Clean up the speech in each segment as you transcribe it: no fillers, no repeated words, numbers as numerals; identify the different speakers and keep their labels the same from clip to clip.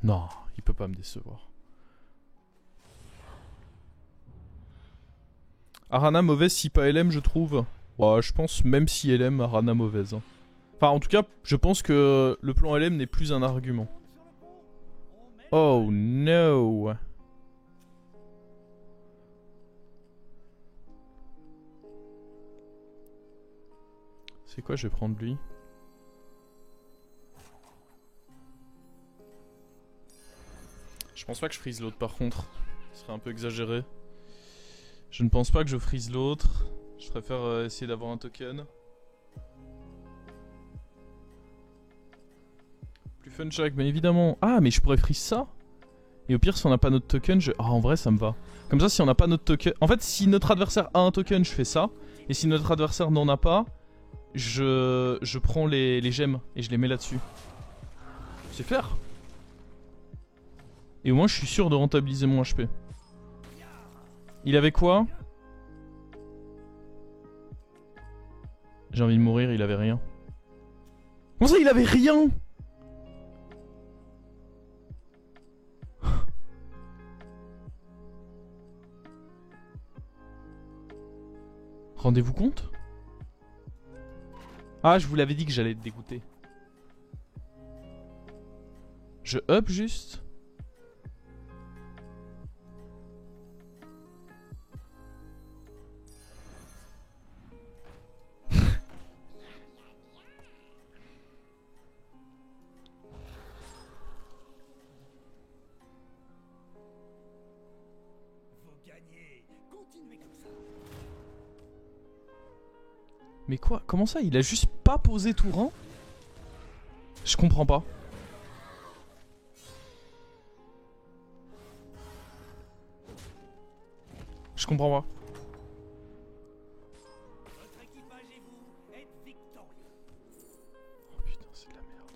Speaker 1: Non, il peut pas me décevoir. Arana mauvaise si pas LM je trouve. Ouais, je pense même si LM, Arana mauvaise. Hein. Enfin en tout cas, je pense que le plan LM n'est plus un argument. Oh no. C'est quoi, je vais prendre lui. Je pense pas que je freeze l'autre par contre. Ce serait un peu exagéré. Je ne pense pas que je freeze l'autre. Je préfère essayer d'avoir un token. Plus fun check, mais évidemment. Ah, mais je pourrais freeze ça. Et au pire, si on n'a pas notre token, je... Ah, en vrai, ça me va. Comme ça, si on n'a pas notre token... En fait, si notre adversaire a un token, je fais ça. Et si notre adversaire n'en a pas, je prends les gemmes et je les mets là-dessus. C'est faire. Et au moins, je suis sûr de rentabiliser mon HP. Il avait quoi? J'ai envie de mourir, il avait rien. Comment ça, il avait rien? Rendez-vous compte? Ah, je vous l'avais dit que j'allais être dégoûté. Je up juste. Mais quoi? Comment ça? Il a juste pas posé tout rang? Je comprends pas. Je comprends pas. Oh putain, c'est de la merde.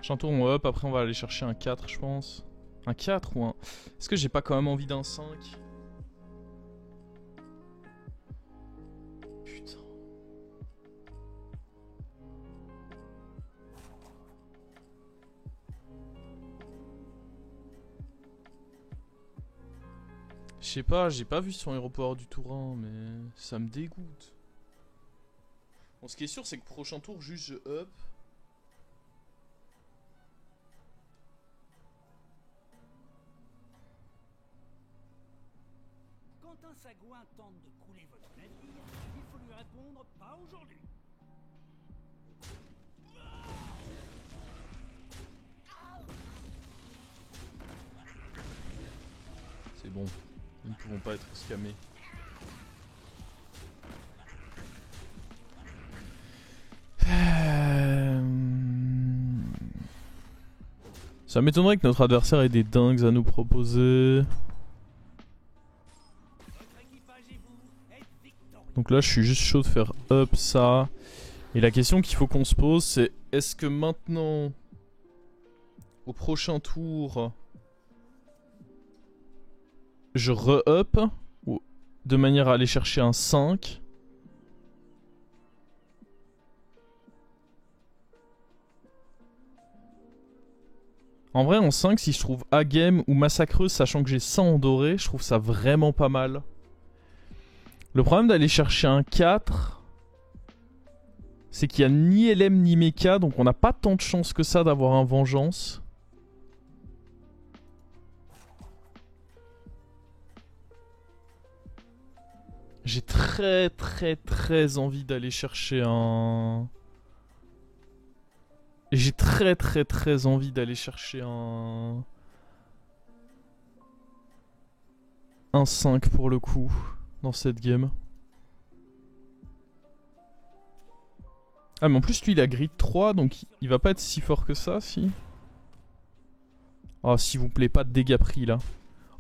Speaker 1: Chantour on up, après on va aller chercher un 4 je pense. Un 4 ou un... Est-ce que j'ai pas quand même envie d'un 5? Putain. Je sais pas, j'ai pas vu son aéroport du Tourin, mais ça me dégoûte. Bon, ce qui est sûr, c'est que prochain tour, juste je up.
Speaker 2: Quand un sagouin tente de couler votre navire, il faut lui répondre pas aujourd'hui.
Speaker 1: C'est bon, nous ne pouvons pas être scamés. Ça m'étonnerait que notre adversaire ait des dingues à nous proposer. Donc là je suis juste chaud de faire up ça. Et la question qu'il faut qu'on se pose c'est est-ce que maintenant au prochain tour je re-up de manière à aller chercher un 5. En vrai en 5 si je trouve A-Game ou Massacreuse sachant que j'ai 100 en doré, je trouve ça vraiment pas mal. Le problème d'aller chercher un 4, c'est qu'il n'y a ni LM ni Mecha, donc on n'a pas tant de chance que ça d'avoir un Vengeance. J'ai très envie d'aller chercher un... J'ai très envie d'aller chercher un... Un 5 pour le coup, dans cette game. Ah mais en plus lui il a grid 3, donc il va pas être si fort que ça, si. Oh s'il vous plaît, pas de dégâts pris là.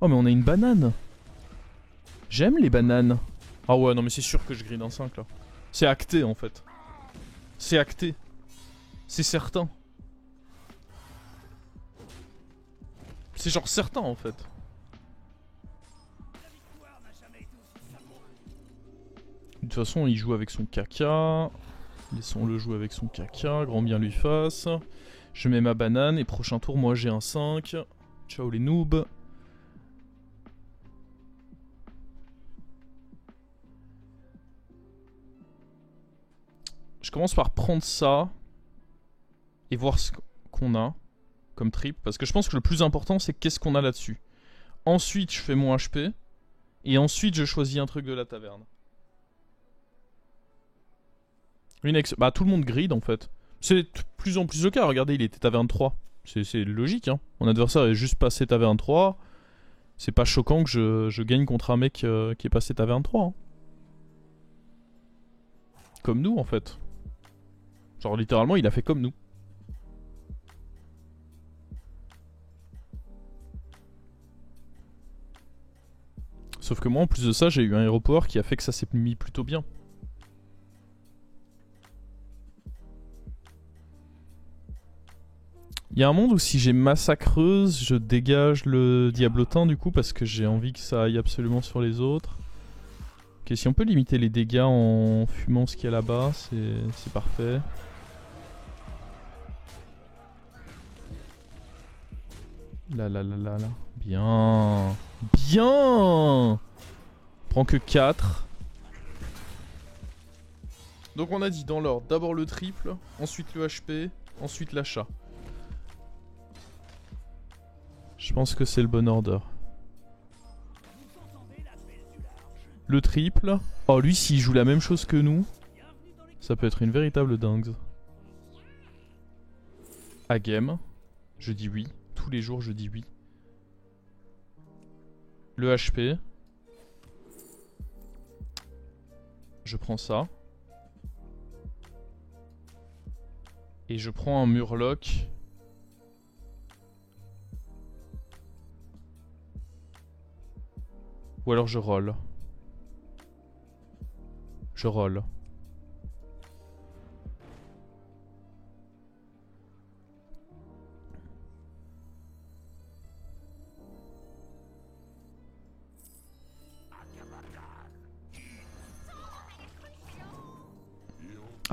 Speaker 1: Oh mais on a une banane. J'aime les bananes. Ah ouais non mais c'est sûr que je grid un 5 là. C'est acté en fait. C'est acté. C'est certain. C'est genre certain en fait. De toute façon, il joue avec son caca. Laissons-le jouer avec son caca, grand bien lui fasse. Je mets ma banane et prochain tour, moi j'ai un 5. Ciao les noobs. Je commence par prendre ça et voir ce qu'on a comme trip. Parce que je pense que le plus important, c'est qu'est-ce qu'on a là-dessus. Ensuite, je fais mon HP. Et ensuite, je choisis un truc de la taverne. Bah, tout le monde grid en fait. C'est de plus en plus le cas. Regardez, il était taverne 3. C'est logique, hein. Mon adversaire est juste passé taverne 3. C'est pas choquant que je gagne contre un mec qui est passé taverne 3. Hein. Comme nous en fait. Genre littéralement, il a fait comme nous. Sauf que moi, en plus de ça, j'ai eu un hero power qui a fait que ça s'est mis plutôt bien. Il y a un monde où si j'ai massacreuse, je dégage le diablotin du coup parce que j'ai envie que ça aille absolument sur les autres. Ok, si on peut limiter les dégâts en fumant ce qu'il y a là-bas, c'est parfait. Là. Bien. Bien. Prends que 4. Donc on a dit dans l'ordre, d'abord le triple, ensuite le HP, ensuite l'achat. Je pense que c'est le bon order. Le triple. Oh lui s'il joue la même chose que nous, ça peut être une véritable dingue. À game, je dis oui. Tous les jours je dis oui. Le HP. Je prends ça. Et je prends un murloc. Ou alors je roll. Je roll.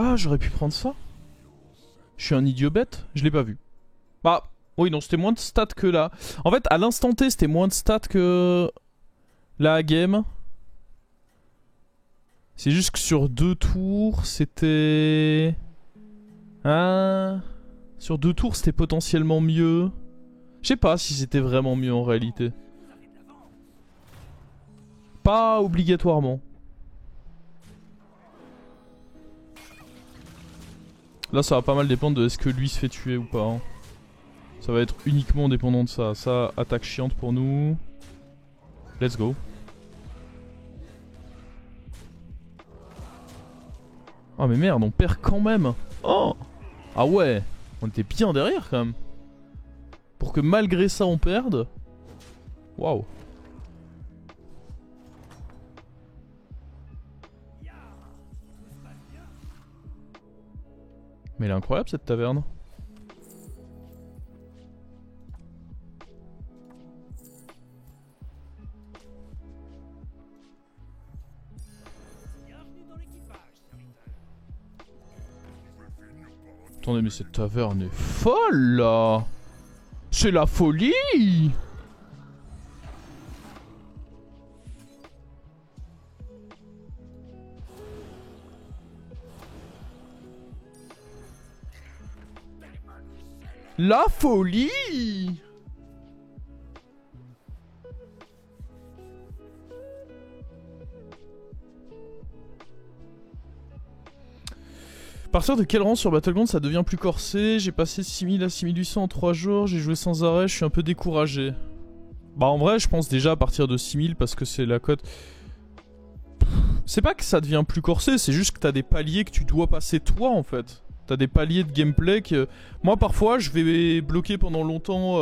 Speaker 1: Ah, j'aurais pu prendre ça. Je suis un idiot bête, je l'ai pas vu. Bah, oui, non, c'était moins de stats que là. En fait, à l'instant T, c'était moins de stats que la game. C'est juste que sur 2 tours, c'était... Hein? Sur 2 tours, c'était potentiellement mieux. Je sais pas si c'était vraiment mieux en réalité. Pas obligatoirement. Là, ça va pas mal dépendre de est-ce que lui se fait tuer ou pas. Hein. Ça va être uniquement dépendant de ça. Ça, attaque chiante pour nous. Let's go. Ah mais merde, on perd quand même. Oh! Ah ouais, on était bien derrière quand même. Pour que malgré ça on perde. Waouh. Mais elle est incroyable cette taverne. Attendez, mais cette taverne est folle là. C'est la folie. La folie. À partir de quel rang sur Battleground ça devient plus corsé? J'ai passé 6000 à 6800 en 3 jours, j'ai joué sans arrêt, je suis un peu découragé. Bah en vrai je pense déjà à partir de 6000 parce que c'est la cote. C'est pas que ça devient plus corsé, c'est juste que t'as des paliers que tu dois passer toi en fait. T'as des paliers de gameplay que... Moi parfois je vais bloquer pendant longtemps...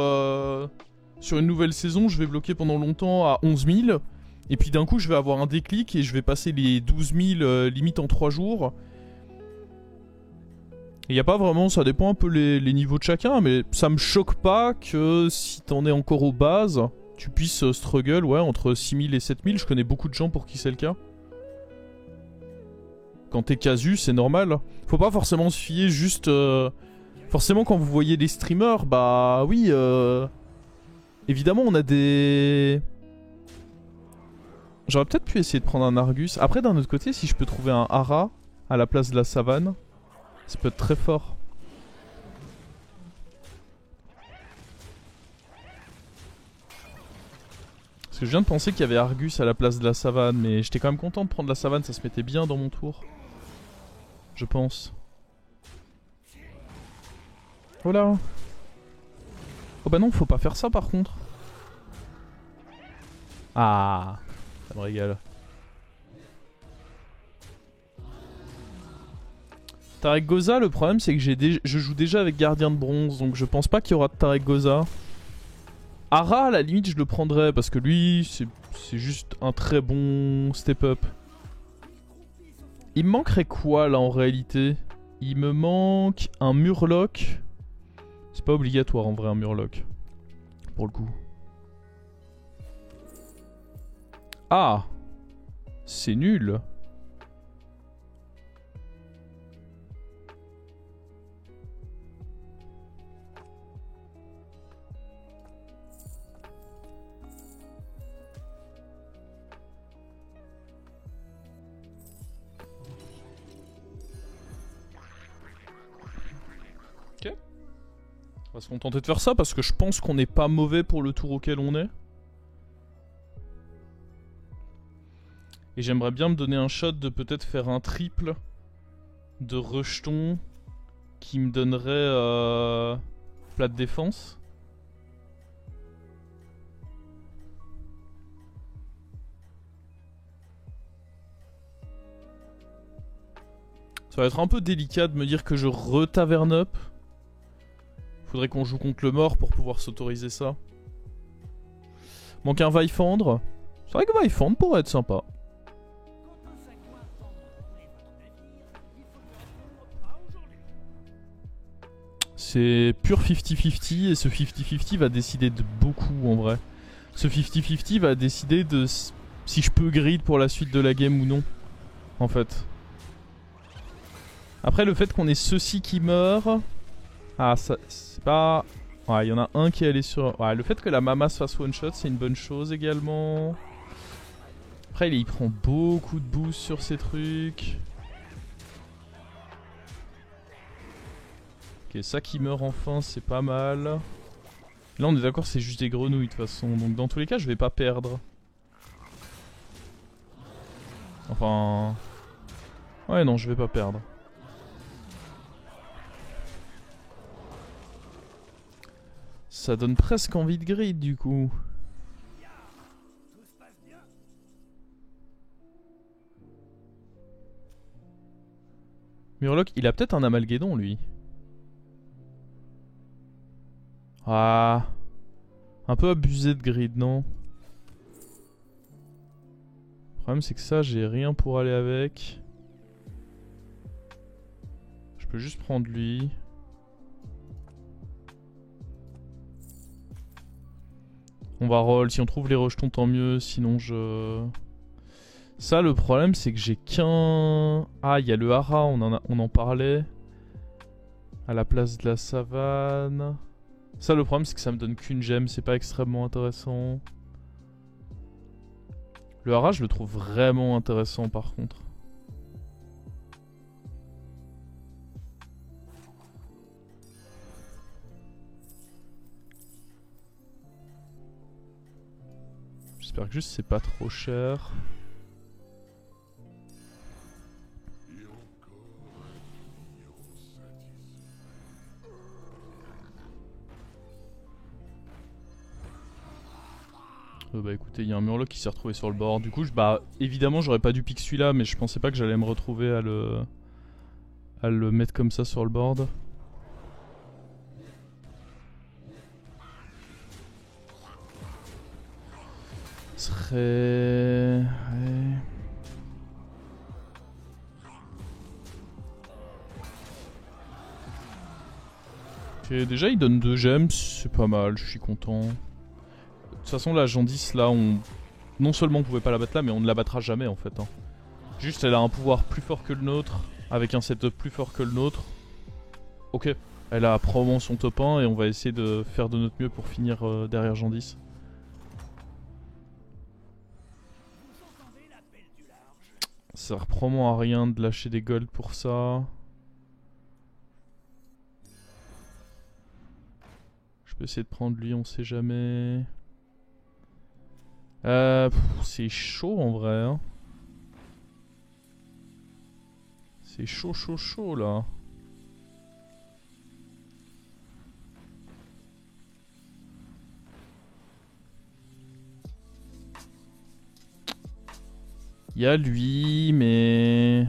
Speaker 1: Sur une nouvelle saison je vais bloquer pendant longtemps à 11 000. Et puis d'un coup je vais avoir un déclic et je vais passer les 12 000 limite en 3 jours. Il y a pas vraiment, ça dépend un peu les niveaux de chacun, mais ça me choque pas que si t'en es encore aux bases, tu puisses struggle ouais, entre 6000 et 7000. Je connais beaucoup de gens pour qui c'est le cas. Quand t'es casu, c'est normal. Faut pas forcément se fier juste... Forcément, quand vous voyez des streamers, bah oui... Évidemment, on a des... J'aurais peut-être pu essayer de prendre un Argus. Après, d'un autre côté, si je peux trouver un Hara à la place de la savane, ça peut être très fort. Parce que je viens de penser qu'il y avait Argus à la place de la savane, mais j'étais quand même content de prendre la savane, ça se mettait bien dans mon tour. Je pense. Oh là. Oh bah non, faut pas faire ça par contre. Ah, ça me régale. Tarek Goza, le problème c'est que je joue déjà avec Gardien de Bronze, donc je pense pas qu'il y aura de Tarek Goza. Hara, à la limite, je le prendrais parce que lui, c'est juste un très bon step-up. Il me manquerait quoi là en réalité? Il me manque un Murloc. C'est pas obligatoire en vrai un Murloc. Pour le coup. Ah! C'est nul! Ok. On va se contenter de faire ça parce que je pense qu'on n'est pas mauvais pour le tour auquel on est. Et j'aimerais bien me donner un shot de peut-être faire un triple de rejeton qui me donnerait plat de défense. Ça va être un peu délicat de me dire que je re-taverne up. Faudrait qu'on joue contre le mort pour pouvoir s'autoriser ça. Manque un Vaifendre. C'est vrai que Vaifendre pourrait être sympa. C'est pur 50-50 et ce 50-50 va décider de beaucoup en vrai. Ce 50-50 va décider de si je peux grid pour la suite de la game ou non. En fait. Après le fait qu'on ait ceci qui meurt... Ah ça c'est pas... Ouais il y en a un qui est allé sur... Ouais le fait que la Mama se fasse one shot c'est une bonne chose également. Après il prend beaucoup de boost sur ces trucs. Ok ça qui meurt enfin c'est pas mal. Là on est d'accord c'est juste des grenouilles de toute façon. Donc dans tous les cas je vais pas perdre. Enfin... Ouais non je vais pas perdre. Ça donne presque envie de grid du coup. Murloc, il a peut-être un Amalguédon lui. Ah. Un peu abusé de grid, non? Le problème c'est que ça, j'ai rien pour aller avec. Je peux juste prendre lui. On va roll, si on trouve les rejetons tant mieux, sinon je... Ça le problème c'est que j'ai qu'un... Ah il y a le Hara, on en parlait. À la place de la savane. Ça le problème c'est que ça me donne qu'une gemme, c'est pas extrêmement intéressant. Le Hara je le trouve vraiment intéressant par contre. J'espère que juste c'est pas trop cher. Bah écoutez, il y a un Murloc qui s'est retrouvé sur le bord. Du coup, bah évidemment, j'aurais pas dû pique celui-là, mais je pensais pas que j'allais me retrouver à le mettre comme ça sur le board. Ce serait... Ouais. Ok, déjà il donne 2 gemmes, c'est pas mal, je suis content. De toute façon la Jandis là, non seulement on pouvait pas la battre là, mais on ne la battra jamais en fait. Hein. Juste elle a un pouvoir plus fort que le nôtre, avec un setup plus fort que le nôtre. Ok, elle a probablement son top 1 et on va essayer de faire de notre mieux pour finir derrière Jandis. Ça sert probablement à rien de lâcher des golds pour ça. Je peux essayer de prendre lui, on sait jamais. C'est chaud en vrai. Hein. C'est chaud là. Il y a lui, mais...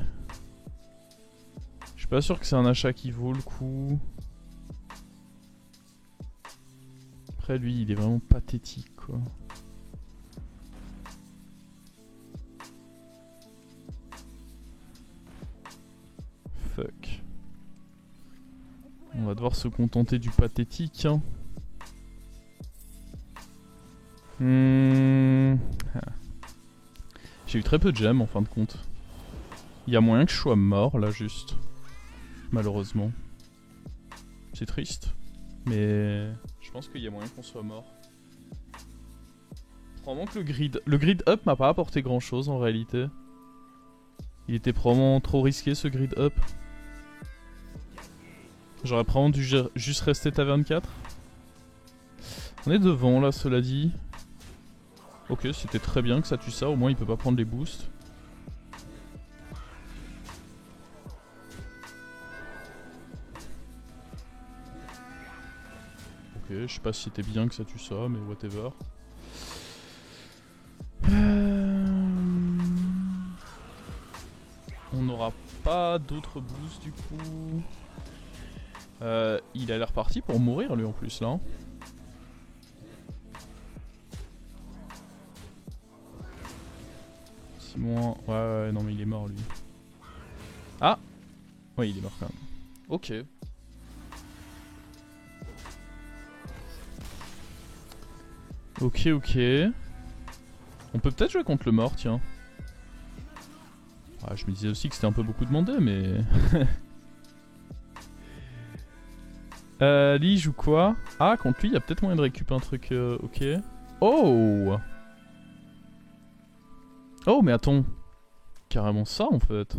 Speaker 1: Je suis pas sûr que c'est un achat qui vaut le coup. Après lui, il est vraiment pathétique quoi. Fuck. On va devoir se contenter du pathétique. Hein. J'ai eu très peu de gemmes en fin de compte. Il y a moyen que je sois mort là juste. Malheureusement. C'est triste. Mais je pense qu'il y a moyen qu'on soit mort. Probablement que le grid up m'a pas apporté grand chose en réalité. Il était probablement trop risqué ce grid up. J'aurais probablement dû juste rester taverne 4. On est devant là, cela dit. Ok, c'était très bien que ça tue ça, au moins il peut pas prendre les boosts. Ok, je sais pas si c'était bien que ça tue ça, mais whatever. On n'aura pas d'autres boosts du coup. Il a l'air parti pour mourir lui en plus là. Simon, ouais, non mais il est mort lui. Ah, ouais il est mort quand même. Ok. Ok. On peut peut-être jouer contre le mort, tiens. Ah, je me disais aussi que c'était un peu beaucoup demandé, mais... Lee joue quoi? Ah, contre lui, il y a peut-être moyen de récupérer un truc... ok. Oh! Oh, mais attends. Carrément ça, en fait.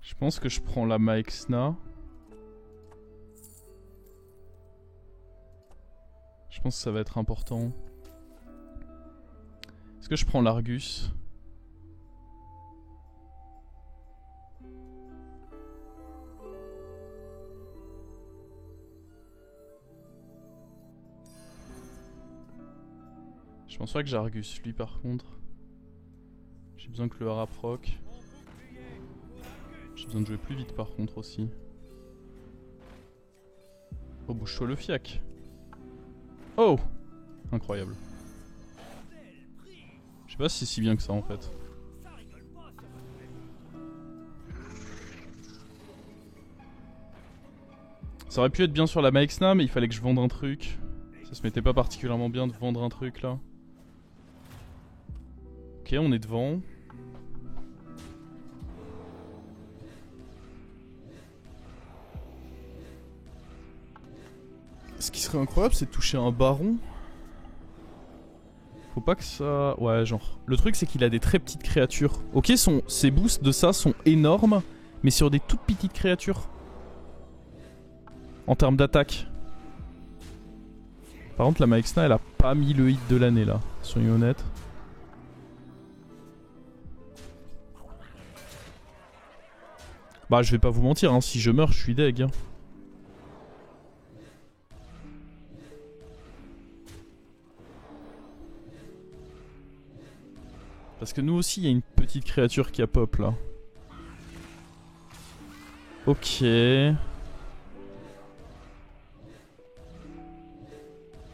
Speaker 1: Je pense que je prends la Maexna. Je pense que ça va être important. Est-ce que je prends l'Argus? Je pense pas que j'Argus lui par contre. J'ai besoin que le Harap proc. J'ai besoin de jouer plus vite par contre aussi. Oh, bouge-toi le fiac. Oh! Incroyable. Je sais pas si c'est si bien que ça en fait. Ça aurait pu être bien sur la Maexna, mais il fallait que je vende un truc. Ça se mettait pas particulièrement bien de vendre un truc là. Ok, on est devant. Ce qui serait incroyable, c'est de toucher un baron. Faut pas que ça... Ouais, genre... Le truc, c'est qu'il a des très petites créatures. Ok, ses boosts de ça sont énormes, mais sur des toutes petites créatures. En termes d'attaque. Par contre, la Maexna, elle a pas mis le hit de l'année, là. Soyons honnêtes. Bah, je vais pas vous mentir, hein. Si je meurs, je suis deg. Hein. Parce que nous aussi, il y a une petite créature qui a pop là. Ok. Je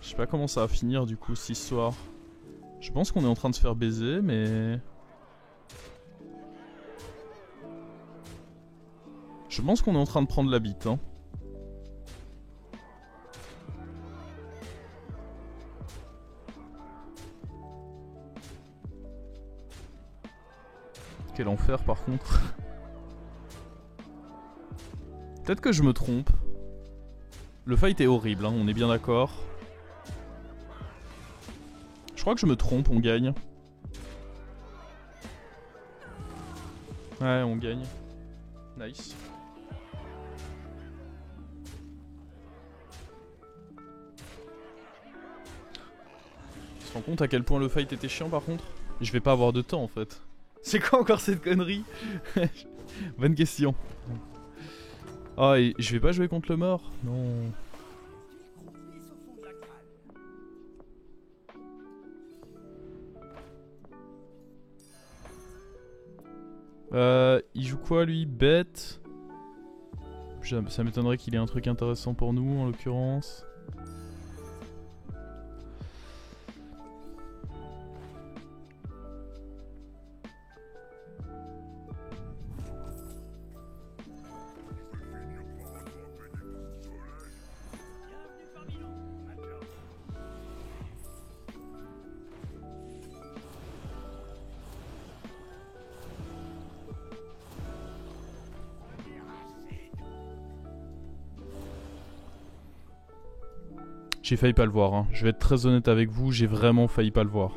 Speaker 1: sais pas comment ça va finir du coup cette histoire. Je pense qu'on est en train de se faire baiser, mais... Je pense qu'on est en train de prendre la bite, hein. Quel enfer par contre. Peut-être que je me trompe. Le fight est horrible, hein, on est bien d'accord. Je crois que je me trompe, on gagne. Ouais, on gagne. Nice. Tu te rends compte à quel point le fight était chiant par contre? Je vais pas avoir de temps en fait. C'est quoi encore cette connerie? Bonne question. Ah, et je vais pas jouer contre le mort? Non. Il joue quoi lui? Bête. Ça m'étonnerait qu'il ait un truc intéressant pour nous en l'occurrence. J'ai failli pas le voir, hein. Je vais être très honnête avec vous, j'ai vraiment failli pas le voir.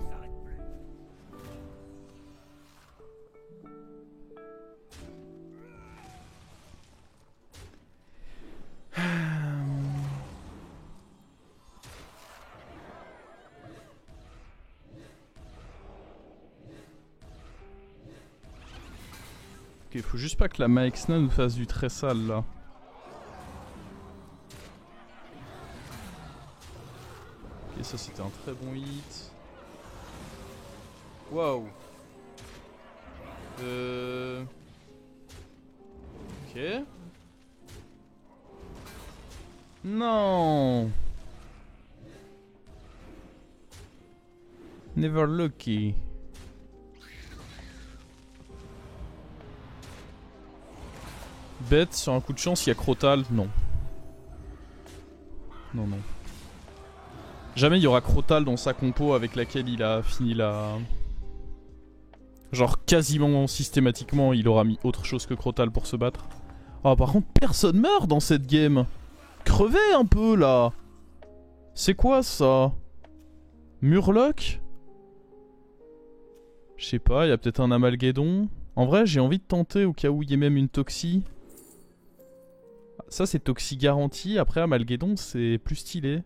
Speaker 1: Ok, faut juste pas que la Maexna nous fasse du très sale là. Ok, ça c'était un très bon hit. Waouh. Ok. Non. Never lucky. Bête, sur un coup de chance, il y a Crotale. Non. Non, non. Jamais il y aura Crotale dans sa compo avec laquelle il a fini la... Genre quasiment systématiquement, il aura mis autre chose que Crotale pour se battre. Oh, par contre, personne meurt dans cette game. Crevez un peu, là. C'est quoi, ça? Murloc? Je sais pas, il y a peut-être un Amalguédon. En vrai, j'ai envie de tenter au cas où il y ait même une Toxie. Ça, c'est Toxie garantie. Après, Amalguédon, c'est plus stylé.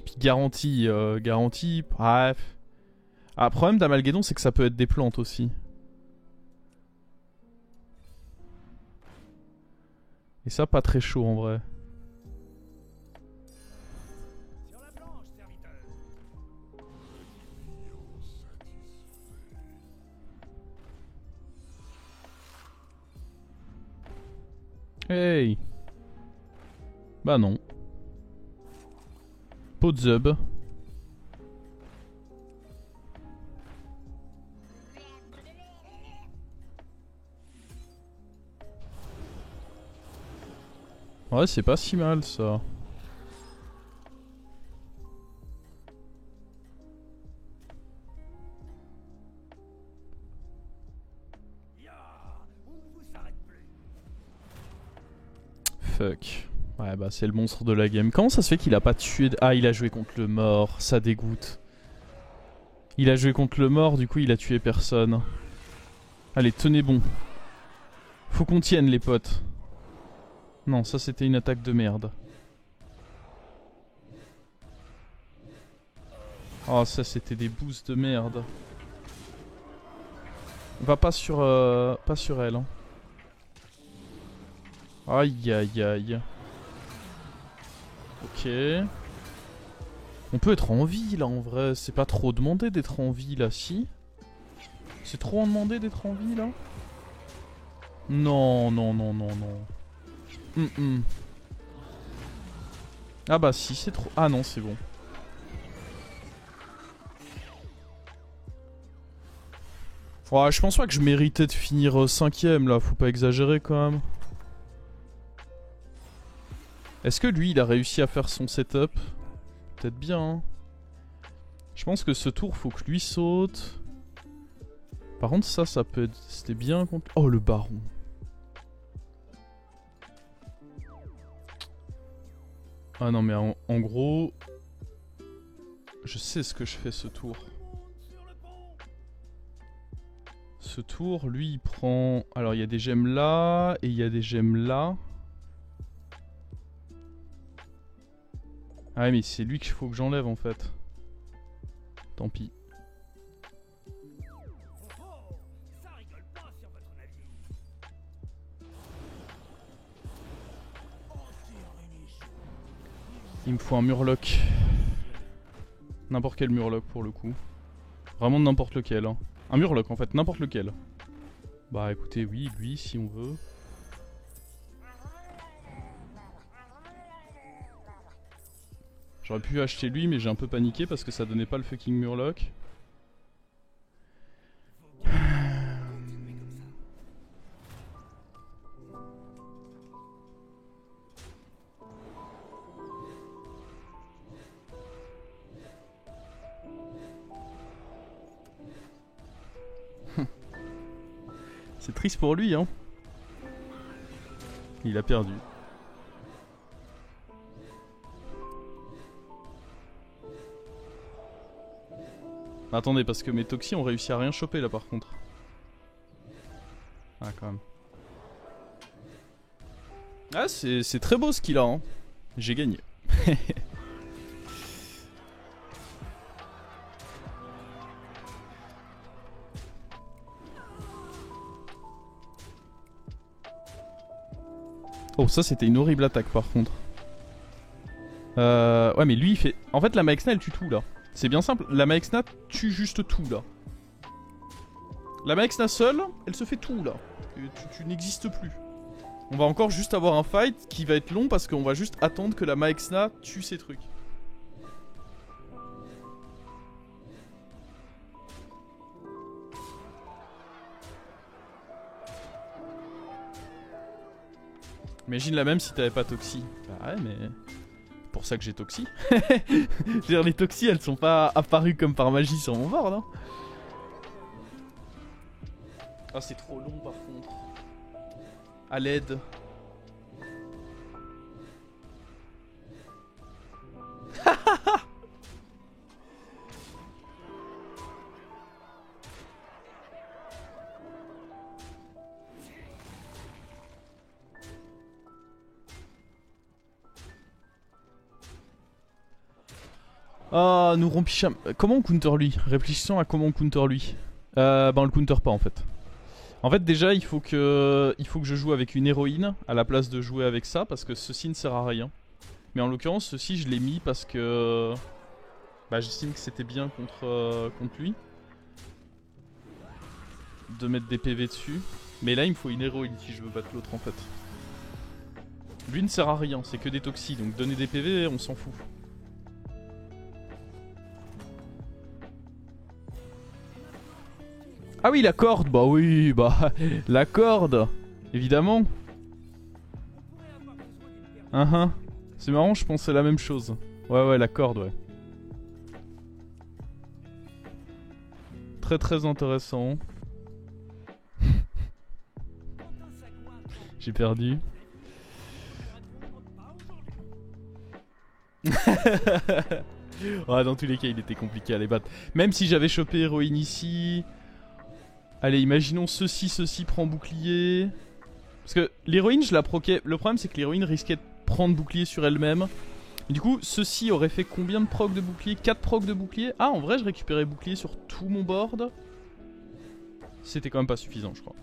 Speaker 1: Puis garantie, bref. Ah, problème d'Amalguédon, c'est que ça peut être des plantes aussi. Et ça, pas très chaud en vrai.
Speaker 2: Sur la planche, serviteur.
Speaker 1: Hey. Bah non. Pot de zub. Ouais, c'est pas si mal ça.
Speaker 2: Ya, on ne vous s'arrête plus.
Speaker 1: Fuck. Ouais, bah c'est le monstre de la game. Comment ça se fait qu'il a pas tué... Ah, il a joué contre le mort. Ça dégoûte. Il a joué contre le mort, du coup il a tué personne. Allez, tenez bon. Faut qu'on tienne les potes. Non, ça c'était une attaque de merde. Oh, ça c'était des boosts de merde. Va pas sur elle. Hein. Aïe aïe aïe. Ok. On peut être en vie là en vrai. C'est pas trop demandé d'être en vie là, si. C'est trop en demandé d'être en vie là. Non, non, non, non, non. Ah bah si, c'est trop... Ah non, c'est bon. Ouais, je pense pas que je méritais de finir 5ème là, faut pas exagérer quand même. Est-ce que lui il a réussi à faire son setup? Peut-être bien hein. Je pense que ce tour faut que lui saute. Par contre ça peut être... C'était bien contre... Oh le baron. Ah non mais en gros... Je sais ce que je fais ce tour. Ce tour, lui il prend... Alors il y a des gemmes là et il y a des gemmes là. Ah mais c'est lui qu'il faut que j'enlève en fait. Tant pis.
Speaker 2: Ça rigole pas sur votre navire.
Speaker 1: Il me faut un murloc. N'importe quel murloc pour le coup. Vraiment n'importe lequel. Hein. Un murloc en fait, n'importe lequel. Bah écoutez, oui, lui si on veut. J'aurais pu acheter lui mais j'ai un peu paniqué parce que ça donnait pas le fucking murloc. C'est triste pour lui hein. Il a perdu. Attendez, parce que mes toxis ont réussi à rien choper là par contre. Ah quand même. Ah c'est très beau ce qu'il a hein. J'ai gagné. Oh ça c'était une horrible attaque par contre. Ouais mais lui il fait... En fait la Maexna elle tue tout là. C'est bien simple, la Maexna tue juste tout là. La Maexna seule, elle se fait tout là. Tu n'existes plus. On va encore juste avoir un fight qui va être long parce qu'on va juste attendre que la Maexna tue ces trucs. Imagine la même si t'avais pas Toxi. Bah ouais mais... C'est pour ça que j'ai Toxi. Je veux dire les Toxi elles sont pas apparues comme par magie sur mon board hein. Ah c'est trop long par contre. À l'aide. Ah, nous rompicham. Comment on counter lui? Réfléchissons à comment on counter lui. Ben on le counter pas en fait. En fait déjà il faut que je joue avec une héroïne à la place de jouer avec ça parce que ceci ne sert à rien. Mais en l'occurrence ceci je l'ai mis parce que bah j'estime que c'était bien contre lui. De mettre des PV dessus. Mais là il me faut une héroïne si je veux battre l'autre en fait. Lui ne sert à rien, c'est que des toxis donc donner des PV on s'en fout. Ah oui la corde, bah oui, bah la corde, évidemment. C'est marrant, je pensais la même chose. Ouais la corde ouais. Très très intéressant. J'ai perdu. Ouais, dans tous les cas il était compliqué à les battre. Même si j'avais chopé héroïne ici. Allez, imaginons ceci prend bouclier. Parce que l'héroïne, je la proquais. Le problème, c'est que l'héroïne risquait de prendre bouclier sur elle-même. Et du coup, ceci aurait fait combien de procs de bouclier? 4 procs de bouclier. Ah, en vrai, je récupérais bouclier sur tout mon board. C'était quand même pas suffisant, je crois.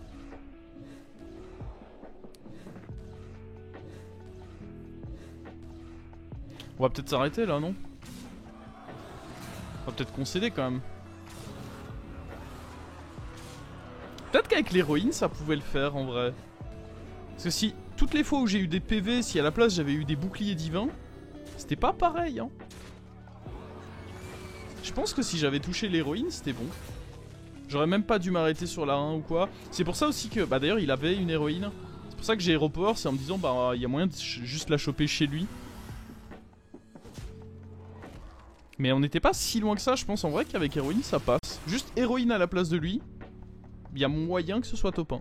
Speaker 1: On va peut-être s'arrêter là, non? On va peut-être concéder quand même. Peut-être qu'avec l'héroïne ça pouvait le faire en vrai. Parce que si toutes les fois où j'ai eu des PV, si à la place j'avais eu des boucliers divins, c'était pas pareil hein. Je pense que si j'avais touché l'héroïne c'était bon. J'aurais même pas dû m'arrêter sur la 1 ou quoi. C'est pour ça aussi que, bah d'ailleurs il avait une héroïne. C'est pour ça que j'ai Hero Power, c'est en me disant bah il y a moyen de juste la choper chez lui. Mais on n'était pas si loin que ça, je pense en vrai qu'avec héroïne ça passe. Juste héroïne à la place de lui, il y a moyen que ce soit top 1.